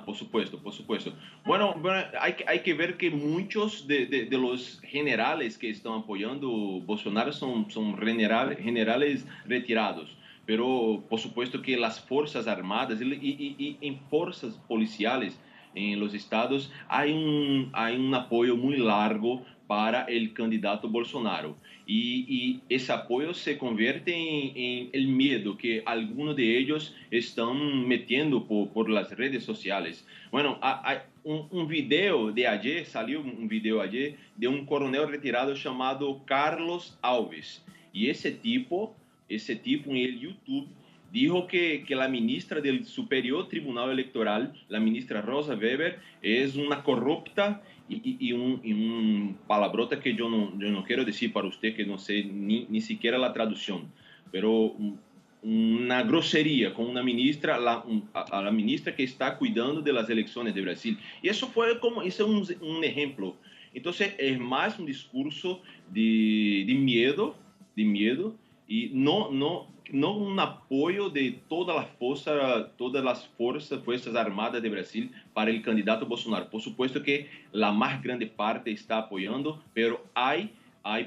Por supuesto, por supuesto. Bueno, hay que ver que muchos de los generales que están apoyando Bolsonaro son generales retirados. Pero, por supuesto que las Fuerzas Armadas y en fuerzas policiales en los estados hay un apoyo muy largo para el candidato Bolsonaro. Y ese apoyo se convierte en el miedo que algunos de ellos están metiendo por las redes sociales. Bueno, hay un video de ayer, salió un video ayer de un coronel retirado llamado Carlos Alves. Y ese tipo en el YouTube dijo que la ministra del Superior Tribunal Electoral, la ministra Rosa Weber, es una corrupta y un palabrota que yo no quiero decir para usted, que no sé ni siquiera la traducción, pero una grosería con una ministra, a la ministra que está cuidando de las elecciones de Brasil. Y eso es un ejemplo. Entonces es más un discurso de miedo, y no un apoyo de todas las fuerzas armadas de Brasil para el candidato Bolsonaro. Por supuesto que la más grande parte está apoyando, pero hay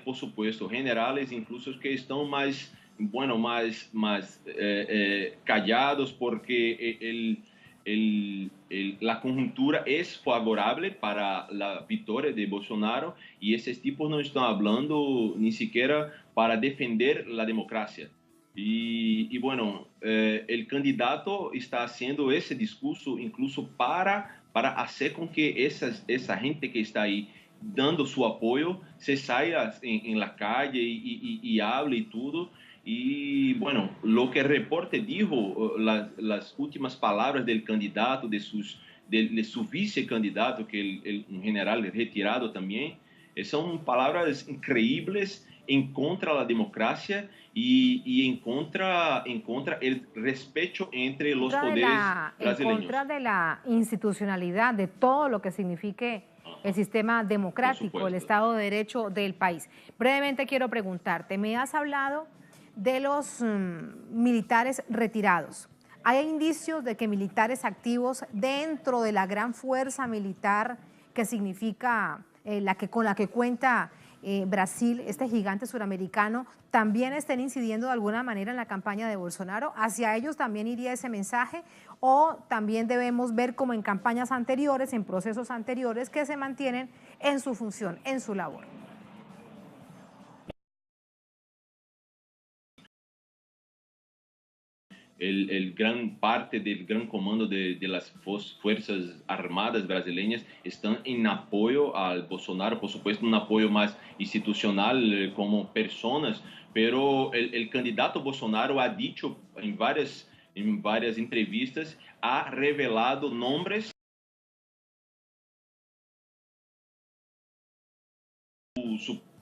por supuesto generales incluso que están más callados, porque la conjuntura es favorable para la victoria de Bolsonaro, y esos tipos no están hablando ni siquiera para defender la democracia. Y bueno, el candidato está haciendo ese discurso incluso para hacer con que esa gente que está ahí dando su apoyo se salga en la calle y hable y todo. Y bueno, lo que el reporte dijo, las últimas palabras del candidato, de su vicecandidato, que un general retirado también, son palabras increíbles en contra de la democracia y en contra el respeto entre los poderes brasileños. En contra de la institucionalidad, de todo lo que signifique el sistema democrático, el Estado de Derecho del país. Brevemente quiero preguntarte, me has hablado de los militares retirados. ¿Hay indicios de que militares activos dentro de la gran fuerza militar que significa con la que cuenta Brasil, este gigante suramericano, también estén incidiendo de alguna manera en la campaña de Bolsonaro? ¿Hacia ellos también iría ese mensaje? ¿O también debemos ver como en campañas anteriores, en procesos anteriores, que se mantienen en su función, en su labor? El gran parte del gran comando de las Fuerzas Armadas brasileñas están en apoyo al Bolsonaro, por supuesto un apoyo más institucional como personas, pero el candidato Bolsonaro ha dicho en varias entrevistas, ha revelado nombres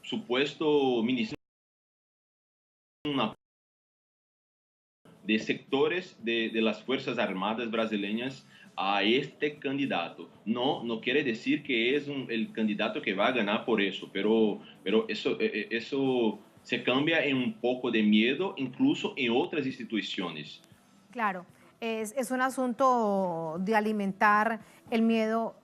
supuesto ministro de sectores de las Fuerzas Armadas brasileñas a este candidato. No quiere decir que es el candidato que va a ganar por eso, pero eso se cambia en un poco de miedo, incluso en otras instituciones. Claro, es un asunto de alimentar el miedo,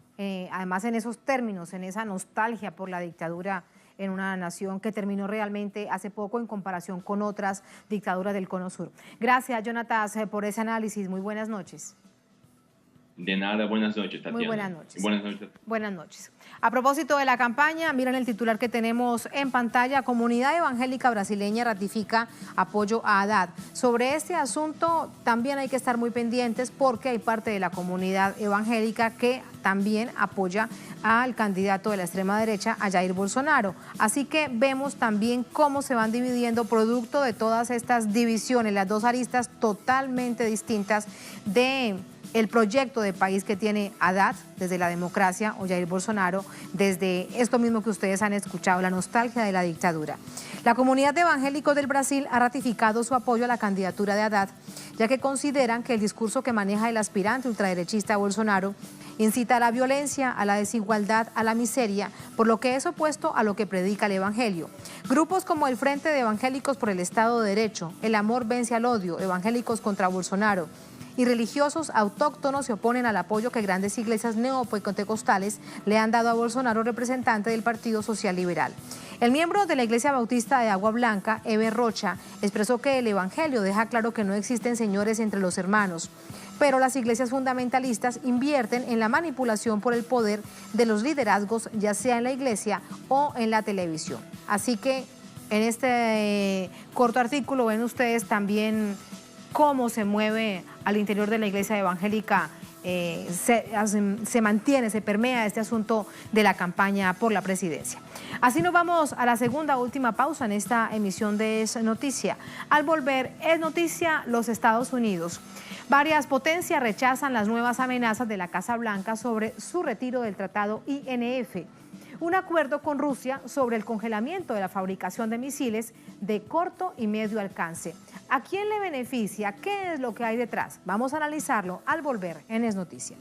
además en esos términos, en esa nostalgia por la dictadura en una nación que terminó realmente hace poco en comparación con otras dictaduras del Cono Sur. Gracias, Jonatas, por ese análisis. Muy buenas noches. De nada, buenas noches, Tatiana. Muy buenas noches. Buenas noches. Buenas noches. A propósito de la campaña, miren el titular que tenemos en pantalla. Comunidad Evangélica Brasileña ratifica apoyo a Haddad. Sobre este asunto también hay que estar muy pendientes porque hay parte de la comunidad evangélica que también apoya al candidato de la extrema derecha, a Jair Bolsonaro. Así que vemos también cómo se van dividiendo producto de todas estas divisiones, las dos aristas totalmente distintas de el proyecto de país que tiene Haddad desde la democracia o Jair Bolsonaro desde esto mismo que ustedes han escuchado, la nostalgia de la dictadura. La comunidad de evangélicos del Brasil ha ratificado su apoyo a la candidatura de Haddad, ya que consideran que el discurso que maneja el aspirante ultraderechista Bolsonaro incita a la violencia, a la desigualdad, a la miseria, por lo que es opuesto a lo que predica el Evangelio. Grupos como el Frente de Evangélicos por el Estado de Derecho, El Amor Vence al Odio, Evangélicos contra Bolsonaro, y religiosos autóctonos se oponen al apoyo que grandes iglesias neopentecostales le han dado a Bolsonaro, representante del Partido Social Liberal. El miembro de la Iglesia Bautista de Agua Blanca, Eber Rocha, expresó que el Evangelio deja claro que no existen señores entre los hermanos, pero las iglesias fundamentalistas invierten en la manipulación por el poder de los liderazgos, ya sea en la iglesia o en la televisión. Así que en este corto artículo ven ustedes también cómo se mueve al interior de la iglesia evangélica, se mantiene, se permea este asunto de la campaña por la presidencia. Así nos vamos a la segunda última pausa en esta emisión de Es Noticia. Al volver, Es Noticia, los Estados Unidos. Varias potencias rechazan las nuevas amenazas de la Casa Blanca sobre su retiro del tratado INF. Un acuerdo con Rusia sobre el congelamiento de la fabricación de misiles de corto y medio alcance. ¿A quién le beneficia? ¿Qué es lo que hay detrás? Vamos a analizarlo al volver en Es Noticia.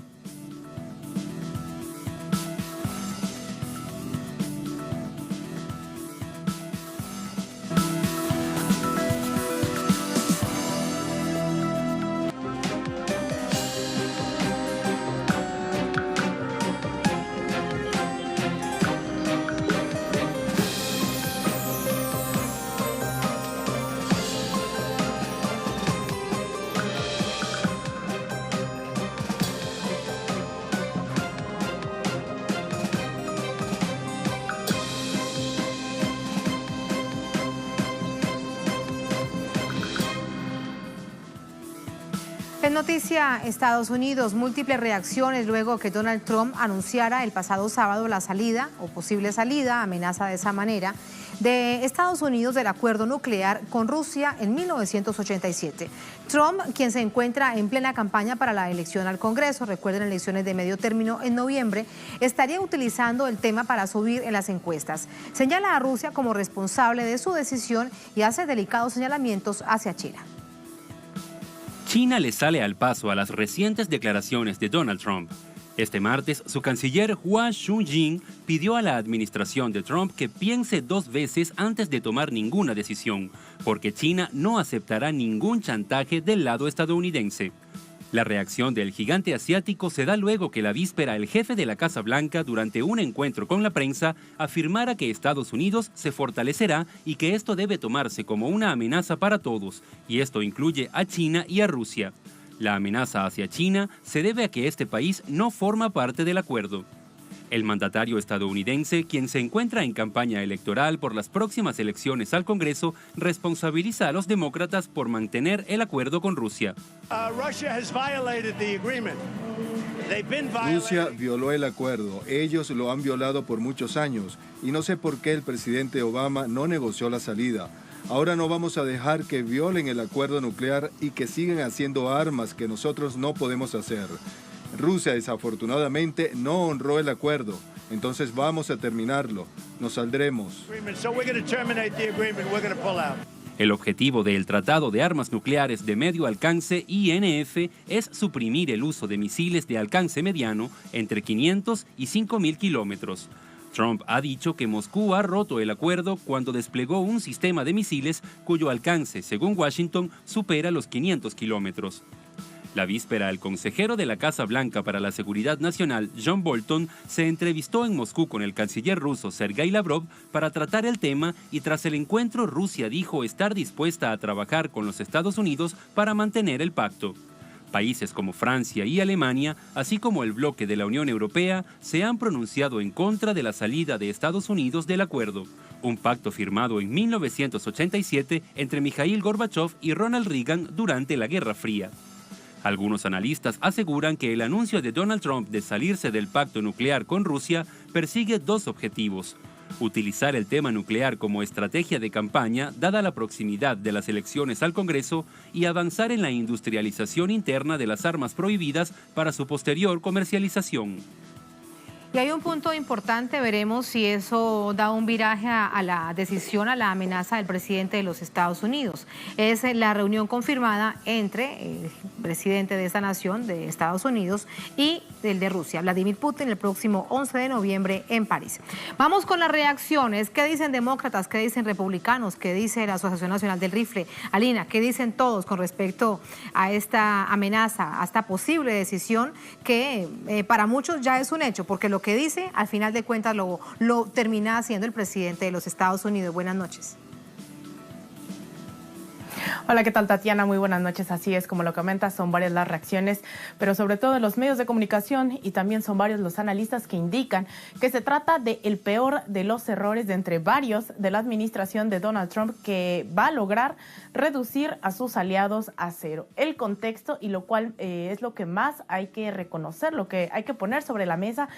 En noticia, Estados Unidos, múltiples reacciones luego que Donald Trump anunciara el pasado sábado la salida o posible salida, amenaza de esa manera, de Estados Unidos del acuerdo nuclear con Rusia en 1987. Trump, quien se encuentra en plena campaña para la elección al Congreso, recuerden elecciones de medio término en noviembre, estaría utilizando el tema para subir en las encuestas. Señala a Rusia como responsable de su decisión y hace delicados señalamientos hacia China. China le sale al paso a las recientes declaraciones de Donald Trump. Este martes, su canciller Hua Chunying pidió a la administración de Trump que piense 2 veces antes de tomar ninguna decisión, porque China no aceptará ningún chantaje del lado estadounidense. La reacción del gigante asiático se da luego que la víspera el jefe de la Casa Blanca, durante un encuentro con la prensa, afirmara que Estados Unidos se fortalecerá y que esto debe tomarse como una amenaza para todos, y esto incluye a China y a Rusia. La amenaza hacia China se debe a que este país no forma parte del acuerdo. El mandatario estadounidense, quien se encuentra en campaña electoral por las próximas elecciones al Congreso, responsabiliza a los demócratas por mantener el acuerdo con Rusia. Rusia violó el acuerdo. Ellos lo han violado por muchos años y no sé por qué el presidente Obama no negoció la salida. Ahora no vamos a dejar que violen el acuerdo nuclear y que sigan haciendo armas que nosotros no podemos hacer. Rusia desafortunadamente no honró el acuerdo. Entonces vamos a terminarlo. Nos saldremos. El objetivo del Tratado de Armas Nucleares de Medio Alcance, INF, es suprimir el uso de misiles de alcance mediano entre 500 y 5.000 kilómetros. Trump ha dicho que Moscú ha roto el acuerdo cuando desplegó un sistema de misiles cuyo alcance, según Washington, supera los 500 kilómetros. La víspera, el consejero de la Casa Blanca para la Seguridad Nacional, John Bolton, se entrevistó en Moscú con el canciller ruso Sergei Lavrov para tratar el tema y tras el encuentro Rusia dijo estar dispuesta a trabajar con los Estados Unidos para mantener el pacto. Países como Francia y Alemania, así como el bloque de la Unión Europea, se han pronunciado en contra de la salida de Estados Unidos del acuerdo, un pacto firmado en 1987 entre Mikhail Gorbachev y Ronald Reagan durante la Guerra Fría. Algunos analistas aseguran que el anuncio de Donald Trump de salirse del pacto nuclear con Rusia persigue dos objetivos: utilizar el tema nuclear como estrategia de campaña, dada la proximidad de las elecciones al Congreso, y avanzar en la industrialización interna de las armas prohibidas para su posterior comercialización. Y hay un punto importante, veremos si eso da un viraje a la decisión, a la amenaza del presidente de los Estados Unidos. Es la reunión confirmada entre el presidente de esta nación, de Estados Unidos, y el de Rusia, Vladimir Putin, el próximo 11 de noviembre en París. Vamos con las reacciones. ¿Qué dicen demócratas? ¿Qué dicen republicanos? ¿Qué dice la Asociación Nacional del Rifle? Alina, ¿qué dicen todos con respecto a esta amenaza, a esta posible decisión que para muchos ya es un hecho? Porque lo que dice, al final de cuentas, lo termina haciendo el presidente de los Estados Unidos. Buenas noches. Hola, ¿qué tal, Tatiana? Muy buenas noches. Así es, como lo comentas, son varias las reacciones, pero sobre todo en los medios de comunicación, y también son varios los analistas que indican que se trata del peor de los errores de entre varios de la administración de Donald Trump, que va a lograr reducir a sus aliados a cero. El contexto, y lo cual es lo que más hay que reconocer, lo que hay que poner sobre la mesa,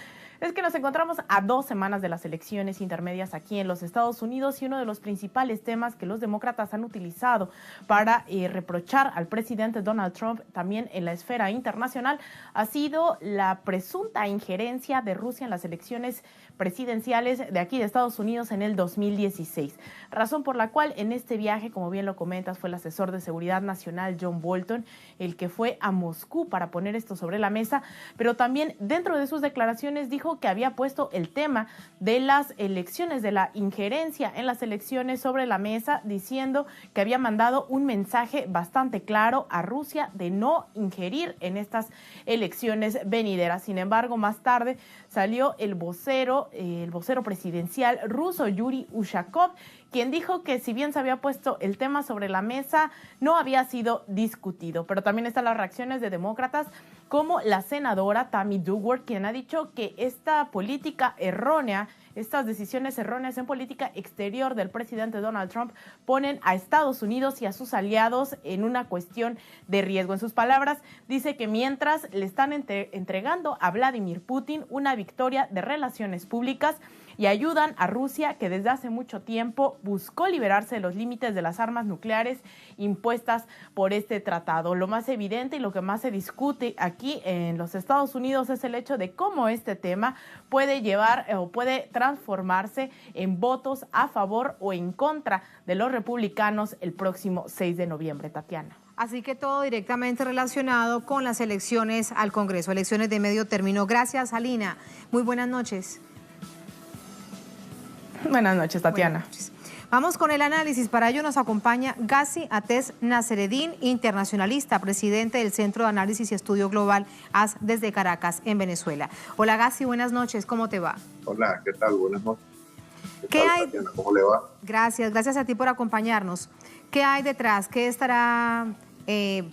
es que nos encontramos a 2 semanas de las elecciones intermedias aquí en los Estados Unidos, y uno de los principales temas que los demócratas han utilizado para reprochar al presidente Donald Trump también en la esfera internacional ha sido la presunta injerencia de Rusia en las elecciones presidenciales de aquí de Estados Unidos en el 2016. Razón por la cual en este viaje, como bien lo comentas, fue el asesor de seguridad nacional John Bolton el que fue a Moscú para poner esto sobre la mesa, pero también dentro de sus declaraciones dijo que había puesto el tema de las elecciones, de la injerencia en las elecciones sobre la mesa, diciendo que había mandado un mensaje bastante claro a Rusia de no ingerir en estas elecciones venideras. Sin embargo, más tarde salió el vocero presidencial ruso, Yuri Ushakov, quien dijo que si bien se había puesto el tema sobre la mesa, no había sido discutido. Pero también están las reacciones de demócratas, como la senadora Tammy Duckworth, quien ha dicho que esta política errónea, estas decisiones erróneas en política exterior del presidente Donald Trump ponen a Estados Unidos y a sus aliados en una cuestión de riesgo. En sus palabras, dice que mientras le están entregando a Vladimir Putin una victoria de relaciones públicas y ayudan a Rusia, que desde hace mucho tiempo buscó liberarse de los límites de las armas nucleares impuestas por este tratado. Lo más evidente y lo que más se discute aquí en los Estados Unidos es el hecho de cómo este tema puede llevar o puede transformarse en votos a favor o en contra de los republicanos el próximo 6 de noviembre, Tatiana. Así que todo directamente relacionado con las elecciones al Congreso, elecciones de medio término. Gracias, Alina. Muy buenas noches. Buenas noches, Tatiana. Buenas noches. Vamos con el análisis. Para ello nos acompaña Ghazi Ates Nassereddin, internacionalista, presidente del Centro de Análisis y Estudio Global AS desde Caracas, en Venezuela. Hola, Ghazi, buenas noches. ¿Cómo te va? Hola, ¿qué tal? Buenas noches. ¿Qué hay? Tatiana? ¿Cómo le va? Gracias a ti por acompañarnos. ¿Qué hay detrás? ¿Qué estará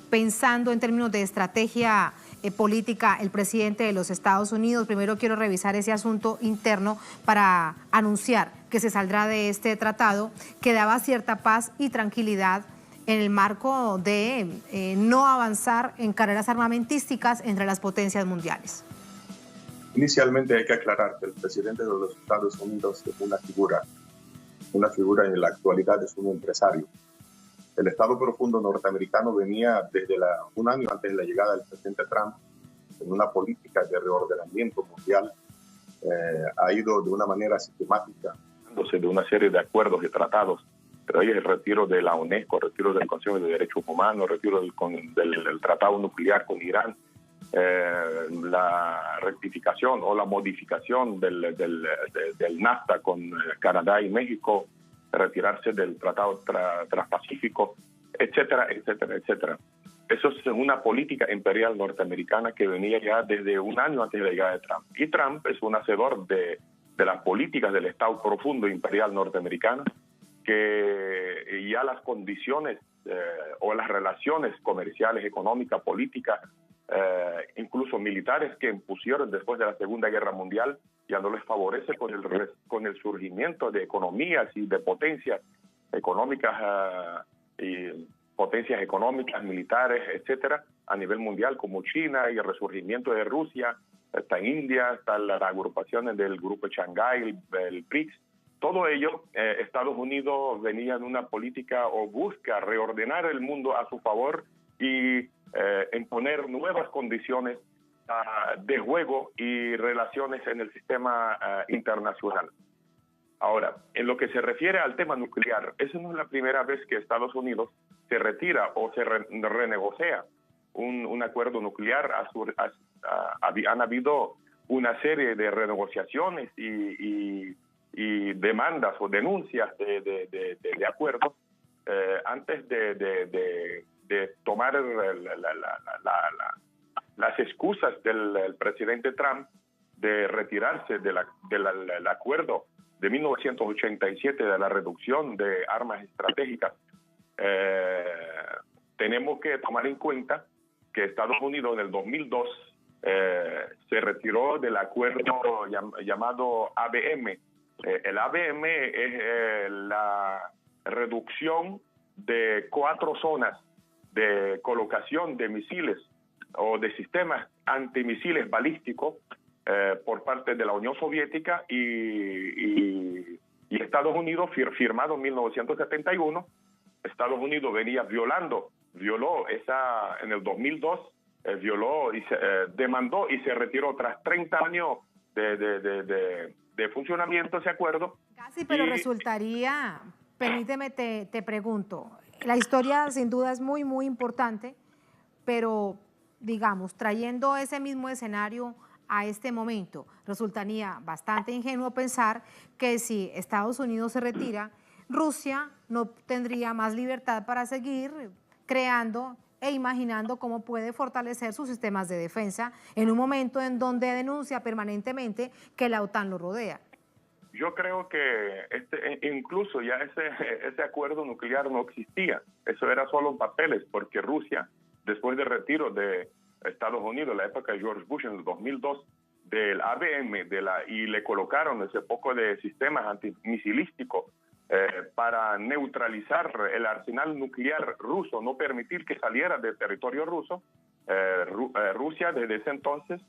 pensando en términos de estrategia política el presidente de los Estados Unidos? Primero quiero revisar ese asunto interno para anunciar que se saldrá de este tratado que daba cierta paz y tranquilidad en el marco de no avanzar en carreras armamentísticas entre las potencias mundiales. Inicialmente hay que aclarar que el presidente de los Estados Unidos es una figura en la actualidad es un empresario. El Estado profundo norteamericano venía desde un año antes de la llegada del presidente Trump en una política de reordenamiento mundial ha ido de una manera sistemática, de una serie de acuerdos y tratados, pero el retiro de la UNESCO, el retiro del Consejo de Derechos Humanos, el retiro del Tratado Nuclear con Irán, la rectificación o la modificación del NAFTA con Canadá y México, retirarse del Tratado Transpacífico, etcétera, etcétera, etcétera. Eso es una política imperial norteamericana que venía ya desde un año antes de la llegada de Trump. Y Trump es un hacedor de las políticas del Estado profundo imperial norteamericano, que ya las condiciones o las relaciones comerciales, económicas, políticas, incluso militares que impusieron después de la Segunda Guerra Mundial, ya no les favorece con el surgimiento de economías y de potencias económicas y potencias económicas, militares, etcétera, a nivel mundial, como China y el resurgimiento de Rusia, está India, está las agrupaciones del grupo Shanghái, el BRICS. Todo ello, Estados Unidos venía en una política o busca reordenar el mundo a su favor y imponer nuevas condiciones de juego y relaciones en el sistema internacional. Ahora, en lo que se refiere al tema nuclear, esa no es la primera vez que Estados Unidos se retira o se renegocia un acuerdo nuclear. Han habido una serie de renegociaciones y demandas o denuncias de acuerdos antes de tomar las excusas del presidente Trump de retirarse del acuerdo de 1987 de la reducción de armas estratégicas. Tenemos que tomar en cuenta que Estados Unidos en el 2002 se retiró del acuerdo llamado ABM. El ABM es la reducción de 4 zonas de colocación de misiles o de sistemas antimisiles balísticos por parte de la Unión Soviética y Estados Unidos, firmado en 1971. Estados Unidos violó esa en el 2002, violó y demandó y se retiró tras 30 años de funcionamiento ese acuerdo. Casi, pero resultaría, permíteme te pregunto, la historia sin duda es muy, muy importante, pero digamos, trayendo ese mismo escenario a este momento, resultaría bastante ingenuo pensar que si Estados Unidos se retira, Rusia no tendría más libertad para seguir creando e imaginando cómo puede fortalecer sus sistemas de defensa en un momento en donde denuncia permanentemente que la OTAN lo rodea. Yo creo que incluso ya ese acuerdo nuclear no existía. Eso era solo en papeles, porque Rusia, después del retiro de Estados Unidos, en la época de George Bush, en el 2002, del ABM, y le colocaron ese poco de sistemas antimisilísticos para neutralizar el arsenal nuclear ruso, no permitir que saliera del territorio ruso. Rusia desde ese entonces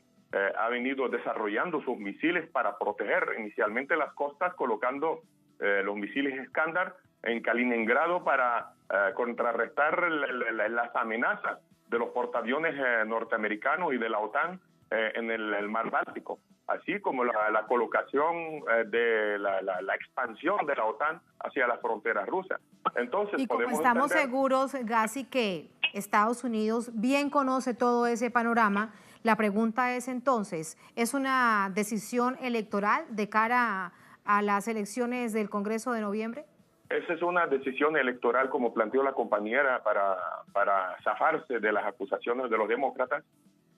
ha venido desarrollando sus misiles para proteger inicialmente las costas, colocando los misiles Iskander en Kaliningrado para contrarrestar las amenazas de los portaaviones norteamericanos y de la OTAN en el mar Báltico, así como la colocación de la expansión de la OTAN hacia las fronteras rusas. Entonces, y como estamos seguros, Gassi, que Estados Unidos bien conoce todo ese panorama, la pregunta es entonces, ¿es una decisión electoral de cara a las elecciones del Congreso de noviembre? Esa es una decisión electoral, como planteó la compañera, para zafarse de las acusaciones de los demócratas.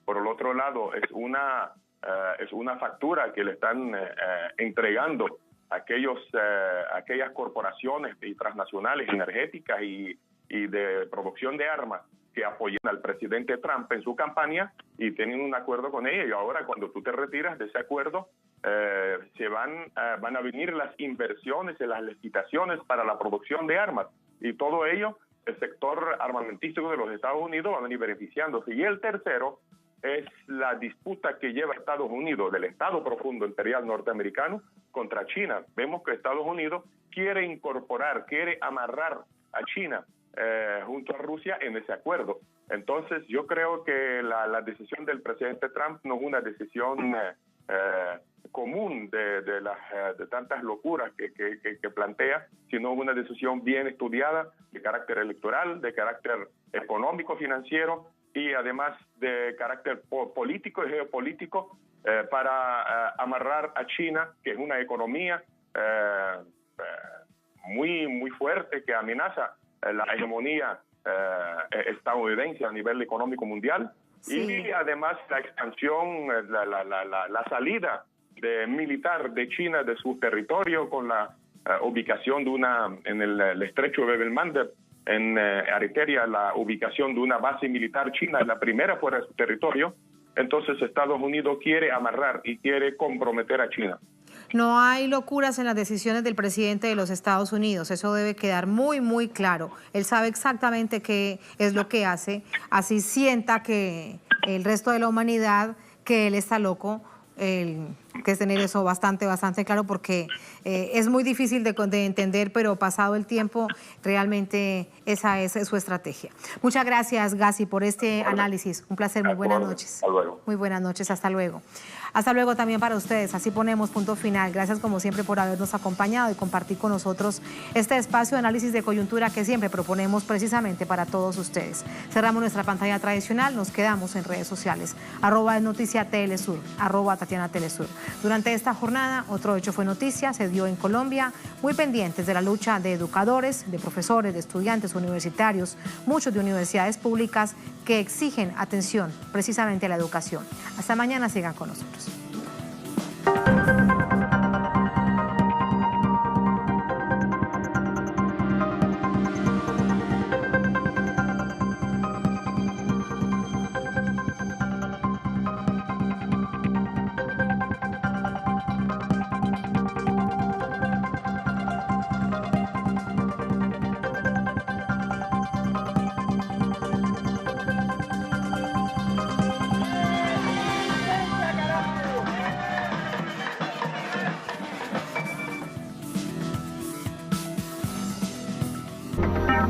Por el otro lado, es una factura que le están entregando aquellas corporaciones y transnacionales energéticas y de producción de armas que apoyan al presidente Trump en su campaña y tienen un acuerdo con ella. Y ahora, cuando tú te retiras de ese acuerdo, van a venir las inversiones y las licitaciones para la producción de armas. Y todo ello, el sector armamentístico de los Estados Unidos va a venir beneficiándose. Y el tercero es la disputa que lleva Estados Unidos, del Estado profundo imperial norteamericano, contra China. Vemos que Estados Unidos quiere amarrar a China junto a Rusia en ese acuerdo. Entonces, yo creo que la decisión del presidente Trump no es una decisión común de tantas locuras que plantea, sino una decisión bien estudiada, de carácter electoral, de carácter económico, financiero y además de carácter político y geopolítico para amarrar a China, que es una economía muy fuerte que amenaza la hegemonía estadounidense a nivel económico mundial. Sí. Y además la expansión, la salida militar de China de su territorio con la ubicación de en el estrecho de Bab el-Mandeb, en Ariteria, la ubicación de una base militar china, la primera fuera de su territorio. Entonces Estados Unidos quiere amarrar y quiere comprometer a China. No hay locuras en las decisiones del presidente de los Estados Unidos, eso debe quedar muy claro. Él sabe exactamente qué es lo que hace, así sienta que el resto de la humanidad, que él está loco, que es tener eso bastante claro, porque es muy difícil de entender, pero pasado el tiempo, realmente esa es su estrategia. Muchas gracias, Gassi, por este análisis. Un placer, muy buenas noches. Hasta luego. Muy buenas noches, hasta luego. Hasta luego también para ustedes. Así ponemos punto final. Gracias como siempre por habernos acompañado y compartir con nosotros este espacio de análisis de coyuntura que siempre proponemos precisamente para todos ustedes. Cerramos nuestra pantalla tradicional, nos quedamos en redes sociales. @noticiatelesur, @TatianaTelesur. Durante esta jornada, otro hecho fue noticia, se dio en Colombia, muy pendientes de la lucha de educadores, de profesores, de estudiantes universitarios, muchos de universidades públicas que exigen atención precisamente a la educación. Hasta mañana, sigan con nosotros.